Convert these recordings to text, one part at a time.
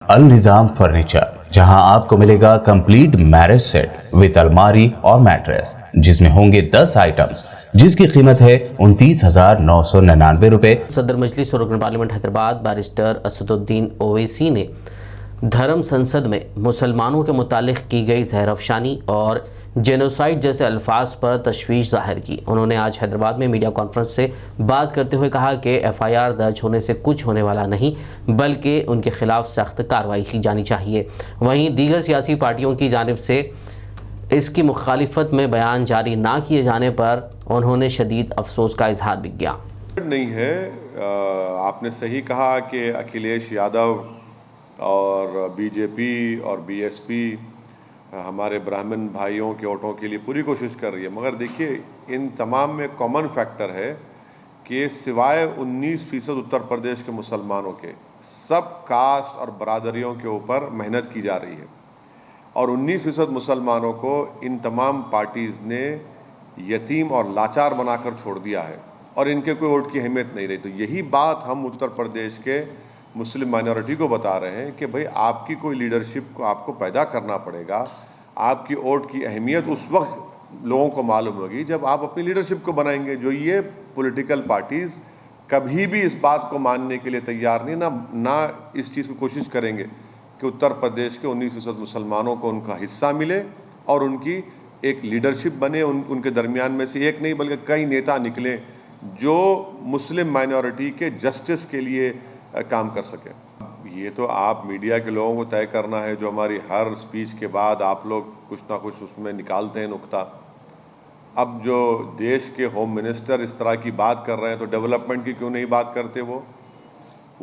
अल Nizam furniture, जहां आपको मिलेगा कंप्लीट मैरिज सेट विद अलमारी और मैट्रेस, जिसमें होंगे 10 आइटम्स, जिसकी कीमत है 29,999 रुपए। सदर मजलिस और रुकन पार्लियामेंट हैदराबाद बैरिस्टर असदुद्दीन ओवैसी ने धर्म संसद में मुसलमानों के मुतालिक की गई जहरअफशानी और जेनोसाइड जैसे अल्फाज पर तशवीश जाहिर की। उन्होंने आज हैदराबाद में मीडिया कॉन्फ्रेंस से बात करते हुए कहा कि FIR दर्ज होने से कुछ होने वाला नहीं, बल्कि उनके खिलाफ सख्त कार्रवाई की जानी चाहिए। वहीं दीगर सियासी पार्टियों की जानिब से इसकी मुखालिफत में बयान जारी ना किए जाने पर उन्होंने शदीद अफसोस का इजहार भी किया। नहीं है, आपने सही कहा कि अखिलेश यादव और BJP और BSP हमारे ब्राह्मण भाइयों के वोटों के लिए पूरी कोशिश कर रही है, मगर देखिए इन तमाम में कॉमन फैक्टर है कि सिवाय 19% उत्तर प्रदेश के मुसलमानों के सब कास्ट और बरादरियों के ऊपर मेहनत की जा रही है और 19% मुसलमानों को इन तमाम पार्टीज़ ने यतीम और लाचार बनाकर छोड़ दिया है और इनके कोई वोट की अहमियत नहीं रही। तो यही बात हम उत्तर प्रदेश के मुस्लिम माइनॉरिटी को बता रहे हैं कि भाई आपकी कोई लीडरशिप को आपको पैदा करना पड़ेगा। आपकी वोट की अहमियत उस वक्त लोगों को मालूम होगी जब आप अपनी लीडरशिप को बनाएंगे। जो ये पॉलिटिकल पार्टीज़ कभी भी इस बात को मानने के लिए तैयार नहीं, ना इस चीज़ की कोशिश करेंगे कि उत्तर प्रदेश के 19% मुसलमानों को उनका हिस्सा मिले और उनकी एक लीडरशिप बने। उनके दरमियान में से एक नहीं बल्कि कई नेता निकले जो मुस्लिम माइनॉरिटी के जस्टिस के लिए काम कर सके। ये तो आप मीडिया के लोगों को तय करना है, जो हमारी हर स्पीच के बाद आप लोग कुछ ना कुछ उसमें निकालते हैं नुक्ता। अब जो देश के होम मिनिस्टर इस तरह की बात कर रहे हैं तो डेवलपमेंट की क्यों नहीं बात करते? वो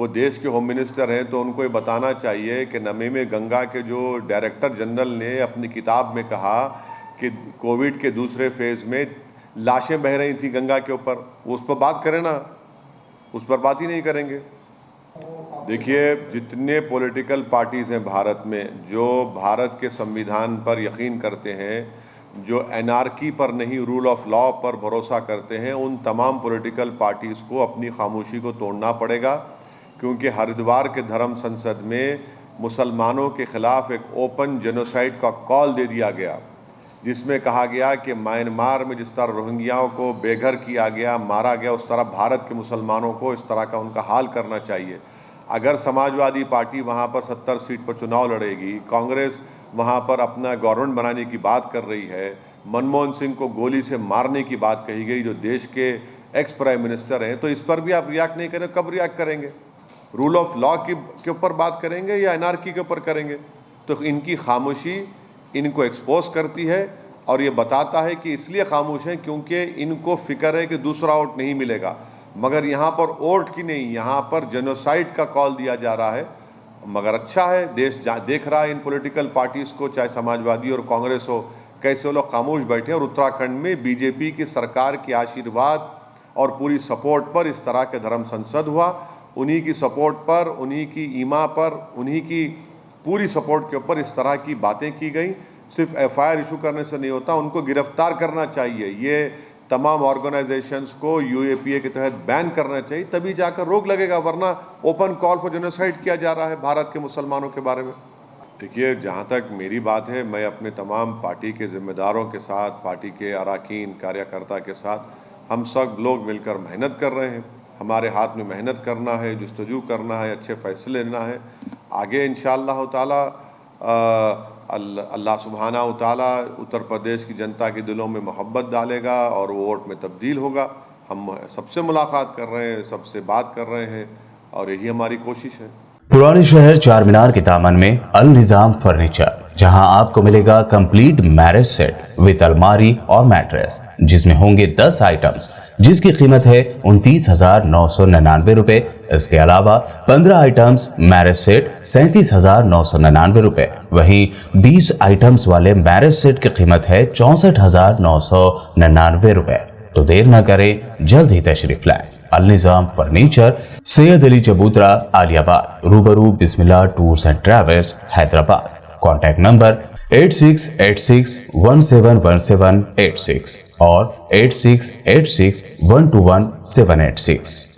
देश के होम मिनिस्टर हैं तो उनको ये बताना चाहिए कि नमीम गंगा के जो डायरेक्टर जनरल ने अपनी किताब में कहा कि कोविड के दूसरे फेज़ में लाशें बह रही थी गंगा के ऊपर, उस पर बात करें ना, उस पर बात ही नहीं करेंगे। देखिए जितने पॉलिटिकल पार्टीज़ हैं भारत में जो भारत के संविधान पर यकीन करते हैं, जो एनार्की पर नहीं रूल ऑफ लॉ पर भरोसा करते हैं, उन तमाम पॉलिटिकल पार्टीज़ को अपनी खामोशी को तोड़ना पड़ेगा, क्योंकि हरिद्वार के धर्म संसद में मुसलमानों के ख़िलाफ़ एक ओपन जेनोसाइड का कॉल दे दिया गया, जिसमें कहा गया कि म्यांमार में जिस तरह रोहिंग्याओं को बेघर किया गया, मारा गया, उस तरह भारत के मुसलमानों को इस तरह का उनका हाल करना चाहिए। अगर समाजवादी पार्टी वहाँ पर 70 सीट पर चुनाव लड़ेगी, कांग्रेस वहाँ पर अपना गवर्नमेंट बनाने की बात कर रही है, मनमोहन सिंह को गोली से मारने की बात कही गई जो देश के एक्स प्राइम मिनिस्टर हैं, तो इस पर भी आप रिएक्ट नहीं करें। कब रिएक्ट करेंगे? रूल ऑफ लॉ के ऊपर बात करेंगे या एनार्की के ऊपर करेंगे? तो इनकी खामोशी इनको एक्सपोज करती है और ये बताता है कि इसलिए खामोश हैं क्योंकि इनको फिक्र है कि दूसरा वोट नहीं मिलेगा। मगर यहाँ पर वोट की नहीं, यहाँ पर जेनोसाइड का कॉल दिया जा रहा है। मगर अच्छा है, देश देख रहा है इन पॉलिटिकल पार्टीज़ को, चाहे समाजवादी और कांग्रेस हो, कैसे वो लोग खामोश बैठे। और उत्तराखंड में BJP की सरकार के आशीर्वाद और पूरी सपोर्ट पर इस तरह के धर्म संसद हुआ। उन्हीं की सपोर्ट पर, उन्हीं की ईमा पर, उन्हीं की पूरी सपोर्ट के ऊपर इस तरह की बातें की गई। सिर्फ FIR इशू करने से नहीं होता, उनको गिरफ्तार करना चाहिए। ये तमाम ऑर्गेनाइजेशंस को UAPA के तहत बैन करना चाहिए, तभी जाकर रोक लगेगा, वरना ओपन कॉल फॉर जेनोसाइड किया जा रहा है भारत के मुसलमानों के बारे में। देखिए जहाँ तक मेरी बात है, मैं अपने तमाम पार्टी के ज़िम्मेदारों के साथ, पार्टी के अरकान कार्यकर्ता के साथ हम सब लोग मिलकर मेहनत कर रहे हैं। हमारे हाथ में मेहनत करना है, जुस्तजू करना है, अच्छे फ़ैसले लेना है। आगे इंशाअल्लाह ताला अल्लाह सुब्हानहू ताला उत्तर प्रदेश की जनता के दिलों में मोहब्बत डालेगा और वो वोट में तब्दील होगा। हम सबसे मुलाकात कर रहे हैं, सबसे बात कर रहे हैं और यही हमारी कोशिश है। पुराने शहर चार मीनार के दामन में अल निज़ाम फर्नीचर, जहां आपको मिलेगा कंप्लीट मैरिज सेट विद अलमारी और मैट्रेस, जिसमें होंगे 10 आइटम्स, जिसकी कीमत है 29,999 रुपए। इसके अलावा 15 आइटम्स मैरिज सेट 37,999 रुपए। वहीं 20 आइटम्स वाले मैरिज सेट की कीमत है 64,999 रुपए। तो देर न करें, जल्द ही तशरीफ लाएं। Al Nizam furniture, Syed Ali Chabutra, Aliabad, Rubaru Bismillah tours and travels, Hyderabad. Contact number 8686171786 और 8686121786।